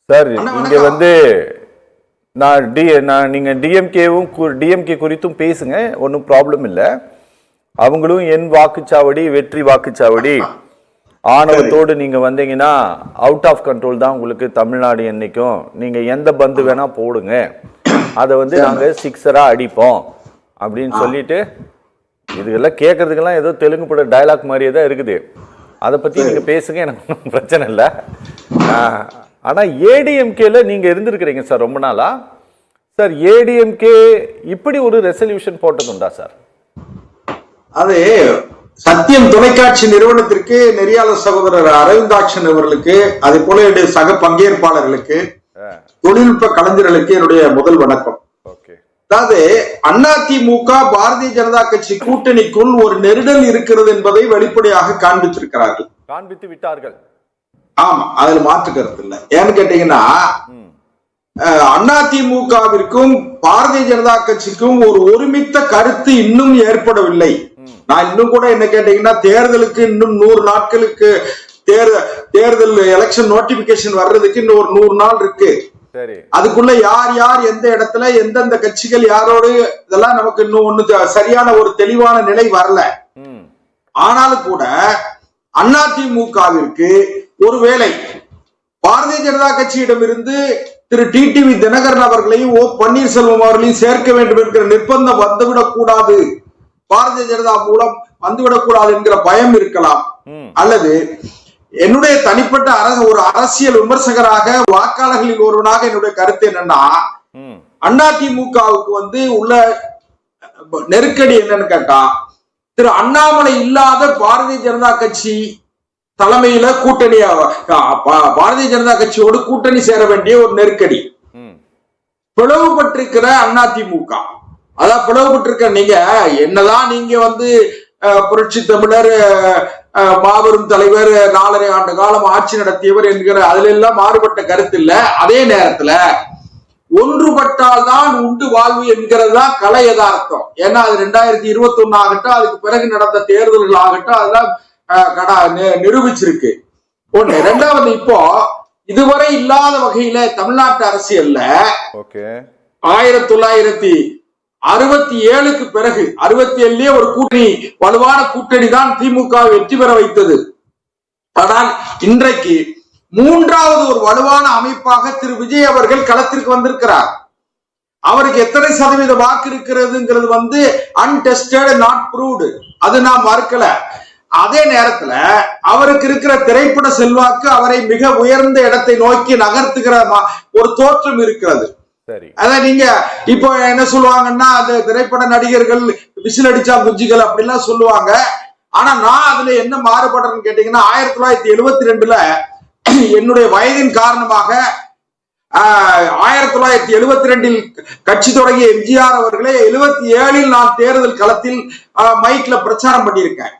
Sir இங்க வந்து நீங்க டிஎம்கே குறித்தும் பேசுங்க, ஒன்றும் ப்ராப்ளம் இல்லை. அவங்களும் என் வாக்குச்சாவடி வெற்றி வாக்குச்சாவடி ஆணவத்தோடு நீங்க வந்தீங்கன்னா அவுட் ஆஃப் கண்ட்ரோல் தான் உங்களுக்கு தமிழ்நாடு. என்னைக்கும் நீங்க எந்த பந்து வேணா போடுங்க, அதை வந்து நாங்க சிக்ஸரா அடிப்போம் அப்படின்னு சொல்லிட்டு இதுக்கெல்லாம் கேட்கறதுக்கெல்லாம் ஏதோ தெலுங்கு பட டயலாக் மாதிரியே தான் இருக்குது. அதை பத்தி நீங்க பேசுங்க, எனக்கு ஒன்றும் பிரச்சனை இல்லை. ஆனா ஏடிஎம்கேல நீங்க இருந்திருக்கிறீங்க சார் ரொம்ப நாளா. சார் ஏடிஎம்கே இப்படி ஒரு ரெசல்யூஷன் போட்டது உண்டா சார்? அது சத்தியம் தொலைக்காட்சி நிறுவனத்திற்கு நெறியாளர் சகோதரர் அரவிந்தாட்சன் அவர்களுக்கு, அதே போல என்னுடைய சக பங்கேற்பாளர்களுக்கு, தொழில்நுட்ப கலைஞர்களுக்கு என்னுடைய முதல் வணக்கம். அதாவது அதிமுக பாரதிய ஜனதா கட்சி கூட்டணிக்குள் ஒரு நெருடல் இருக்கிறது என்பதை வெளிப்படையாக காண்பித்திருக்கிறார்கள், காண்பித்து விட்டார்கள். ஆமா, அதுல மாற்று கருத்து இல்லை. ஏன்னு கேட்டீங்கன்னா அதிமுகவிற்கும் பாரதிய ஜனதா கட்சிக்கும் ஒரு ஒருமித்த கருத்து இன்னும் ஏற்படவில்லை. நான் இன்னும் கூட என்ன கேட்டீங்கன்னா தேர்தலுக்கு இன்னும் 100 நாட்களுக்கு தேர்தல் எலெக்ஷன் நோட்டிபிகேஷன் வர்றதுக்கு இன்னும் ஒரு 100 நாள் இருக்கு. அதுக்குள்ள யார் யார் எந்த இடத்துல எந்தெந்த கட்சிகள் யாரோடு இதெல்லாம் நமக்கு இன்னும் ஒண்ணு சரியான ஒரு தெளிவான நிலை வரல. ஆனாலும் கூட அதிமுகவிற்கு ஒருவேளை பாரதிய ஜனதா கட்சியிடமிருந்து திரு டிடிவி தினகரன் அவர்களையும் ஓ பன்னீர்செல்வம் அவர்களையும் சேர்க்க வேண்டும் என்கிற நிர்பந்தம் வந்துவிடக் கூடாது, பாரதிய ஜனதா மூலம் வந்துவிடக் கூடாது என்கிற பயம் இருக்கலாம். அல்லது என்னுடைய தனிப்பட்ட ஒரு அரசியல் விமர்சகராக வாக்காளர்களில் ஒருவனாக என்னுடைய கருத்து என்னன்னா, அதிமுகவுக்கு வந்து உள்ள நெருக்கடி என்னன்னு கேட்டா, திரு அண்ணாமலை இல்லாத பாரதிய ஜனதா கட்சி தலைமையில கூட்டணி, பாரதிய ஜனதா கட்சியோடு கூட்டணி சேர வேண்டிய ஒரு நெருக்கடி, பிளவுபட்டிருக்கிற அதிமுக. அதான் பிளவுபட்டிருக்க நீங்க என்னதான் நீங்க வந்து புரட்சி தமிழர் மாபெரும் தலைவர் 4.5 ஆண்டு காலம் ஆட்சி நடத்தியவர் என்கிற அதுல எல்லாம் மாறுபட்ட கருத்து இல்ல. அதே நேரத்துல ஒன்றுபட்டால் தான் உண்டு வாழ்வு என்கிறது தான் கலை யதார்த்தம். ஏன்னா அது 2021 ஆகட்டும், அதுக்கு பிறகு நடந்த தேர்தல்கள் ஆகட்டும், அதெல்லாம் நிரூபிச்சிருக்கு. ஒண்ணு. ரெண்டாவது, இப்போ இதுவரை இல்லாத வகையில தமிழ்நாட்டு அரசியல்ல 1967க்கு பிறகு 67லயே ஒரு கூட்டணி, வலுவான கூட்டணி தான் திமுக வெற்றி பெற வைத்தது. ஆனால் இன்றைக்கு 3வது ஒரு வலுவான அமைப்பாக திரு விஜய் அவர்கள் களத்திற்கு வந்திருக்கிறார். அவருக்கு எத்தனை சதவீத வாக்கு இருக்கிறதுங்கிறது வந்து அன்டெஸ்டட், நாட் ப்ரூவ்டு, அது நான் மறுக்கல. அதே நேரத்துல அவருக்கு இருக்கிற திரைப்பட செல்வாக்கு அவரை மிக உயர்ந்த இடத்தை நோக்கி நகர்த்துகிற ஒரு தோற்றம் இருக்கிறது. அதான் நீங்க இப்போ என்ன சொல்லுவாங்கன்னா, அந்த திரைப்பட நடிகர்கள் விசில் அடிச்சா குஞ்சிகள் அப்படிலாம் சொல்லுவாங்க. ஆனா நான் அதுல என்ன மாறுபடுறேன்னு கேட்டீங்கன்னா, 1972ல என்னுடைய வயதின் காரணமாக 1972ல் கட்சி தொடங்கிய எம்ஜிஆர் அவர்களே 77ல் நான் தேர்தல் களத்தில் மைக்ல பிரச்சாரம் பண்ணியிருக்கேன்.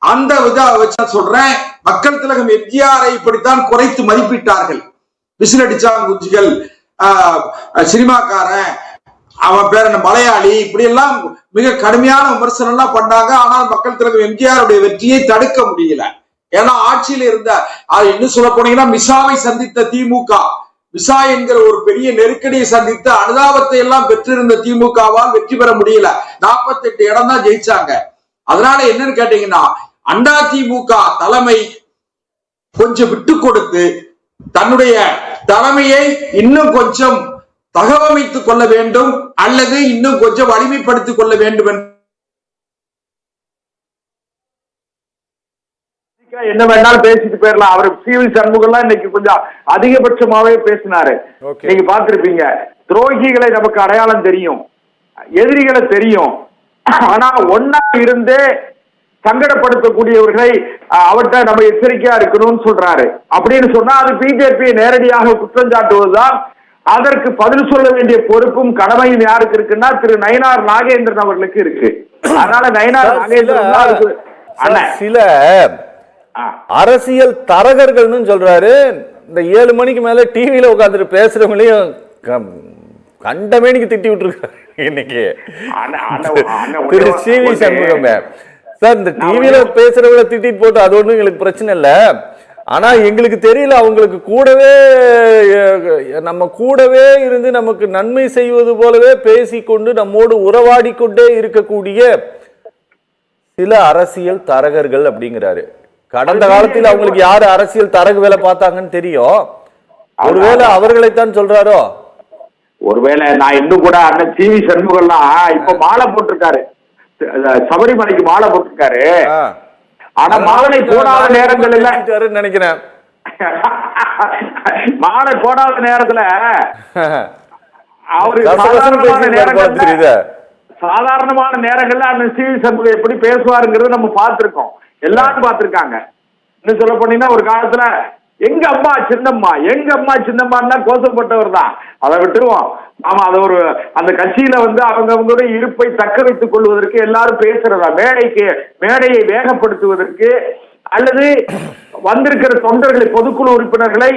அந்த வச்சு சொல்றேன், மக்கள் திலகம் எம்ஜிஆரை இப்படித்தான் குறைத்து மதிப்பிட்டார்கள். விசில் அடிச்சா குஞ்சிகள், சினிமாக்காரன், அவன் பேர் என்ன மலையாளி, இப்படி எல்லாம் மிக கடுமையான விமர்சனம் எல்லாம் பண்ணாங்க. ஆனால் மக்கள் திலகம் எம்ஜிஆருடைய வெற்றியை தடுக்க முடியல. ஏன்னா ஆட்சியில இருந்த, இன்னும் சொல்ல போனீங்கன்னா மிசாவை சந்தித்த திமுக, மிசா என்கிற ஒரு பெரிய நெருக்கடியை சந்தித்த அனுதாபத்தை எல்லாம் பெற்றிருந்த திமுகவால் வெற்றி பெற முடியல. 48 இடம் தான் ஜெயிச்சாங்க. அதனால என்னன்னு கேட்டீங்கன்னா, அதிமுக தலைமை கொஞ்சம் விட்டு கொடுத்து தன்னுடைய தலைமையை இன்னும் கொஞ்சம் தகவமைத்துக் கொள்ள வேண்டும், அல்லது இன்னும் கொஞ்சம் வலிமைப்படுத்திக் கொள்ள வேண்டும். என்ன வேணாலும் பேசிட்டு போயிடலாம். அவர் சி.வி. சண்முகம்லாம் இன்னைக்கு கொஞ்சம் அதிகபட்சமாவே பேசினாரு. நீங்க பார்த்திருப்பீங்க. துரோகிகளை நமக்கு அடையாளம் தெரியும், எதிரிகளை தெரியும். ஆனா ஒன்னா இருந்து சங்கடப்படுத்தக்கூடியவர்களை அவர்கிட்ட நம்ம எச்சரிக்கையா இருக்கணும்னு சொல்றாரு. அப்படின்னு சொன்னா அது பிஜேபி நேரடியாக குற்றம் சாட்டுவதுதான். அதற்கு பதில் சொல்ல வேண்டிய பொறுப்பும் கடமையும் யாருக்கு இருக்குன்னா திரு நயினார் நாகேந்திரன் அவர்களுக்கு இருக்கு. அதனால நயினார் நாகேந்திரன் சில அரசியல் தரகர்கள்னு சொல்றாரு. இந்த 7 மணிக்கு மேல டிவியில உட்காந்துட்டு பேசுறவங்களையும் கண்டமேனிக்கு திட்டி விட்டுருக்காரு இன்னைக்கு திரு சி.வி. சண்முகம் சார். இந்த டிவியில பேசுறவங்களை திட்டிட்டு போட்டு அது ஒண்ணும் எங்களுக்கு பிரச்சனை இல்ல. ஆனா எங்களுக்கு தெரியல, அவங்களுக்கு கூடவே நம்ம கூடவே இருந்து நமக்கு நன்மை செய்வது போலவே பேசிக்கொண்டு நம்மோடு உறவாடி கொண்டே இருக்கக்கூடிய சில அரசியல் தரகர்கள் அப்படிங்கிறாரு. கடந்த காலத்தில் அவங்களுக்கு யாரு அரசியல் தரகு வேலை பார்த்தாங்கன்னு தெரியும். ஒருவேளை அவர்களைத்தான் சொல்றாரோ? ஒருவேளை நான் இன்னும் கூட அண்ணன் சி வி சண்முகம்லாம் இப்ப மாலை போட்டிருக்காரு, சபரிமலைக்கு மாலை போட்டிருக்காரு. ஆனா மாலை போடாத நேரங்கள் இல்ல நினைக்கிறேன். மாலை போடாத நேரத்துல அவரு சாதாரணமான நேரங்கள்ல அந்த சி வி சண்முகம் எப்படி பேசுவாருங்கிறத நம்ம பார்த்திருக்கோம், எல்லாரும் பார்த்திருக்காங்க. இன்னும் சொல்ல போனீங்கன்னா ஒரு காலத்துல எங்க அம்மா சின்னம்மா கோசப்பட்டவர் தான், அதை விட்டுருவோம். ஆமா, அது ஒரு அந்த கட்சியில அவங்களுடைய இருப்பை தக்க வைத்துக் கொள்வதற்கு எல்லாரும் பேசுறதா, மேடையை வேகப்படுத்துவதற்கு அல்லது வந்திருக்கிற தொண்டர்களை, பொதுக்குழு உறுப்பினர்களை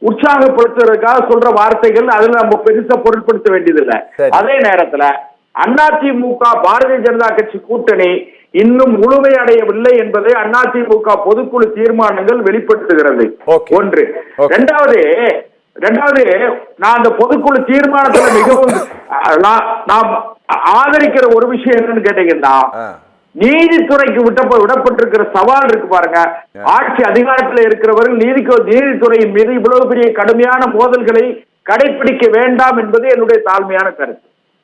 உற்சாகப்படுத்துவதற்காக சொல்ற வார்த்தைகள், அதுல நம்ம பெருசா பொருட்படுத்த வேண்டியதில்லை. அதே நேரத்துல அதிமுக பாரதிய ஜனதா கட்சி கூட்டணி இன்னும் முழுமையடையவில்லை என்பதை அதிமுக பொதுக்குழு தீர்மானங்கள் வெளிப்படுத்துகிறது. ஒன்று. இரண்டாவது, நான் அந்த பொதுக்குழு தீர்மானத்துல மிகவும் நான் ஆதரிக்கிற ஒரு விஷயம் என்னன்னு கேட்டீங்கன்னா, நீதித்துறைக்கு விடப்பட்டிருக்கிற சவால் இருக்கு பாருங்க. ஆட்சி அதிகாரத்தில் இருக்கிறவர்கள் நீதித்துறையின் மீது இவ்வளவு பெரிய கடுமையான மோதல்களை கடைபிடிக்க வேண்டாம் என்பது என்னுடைய தாழ்மையான கருத்து.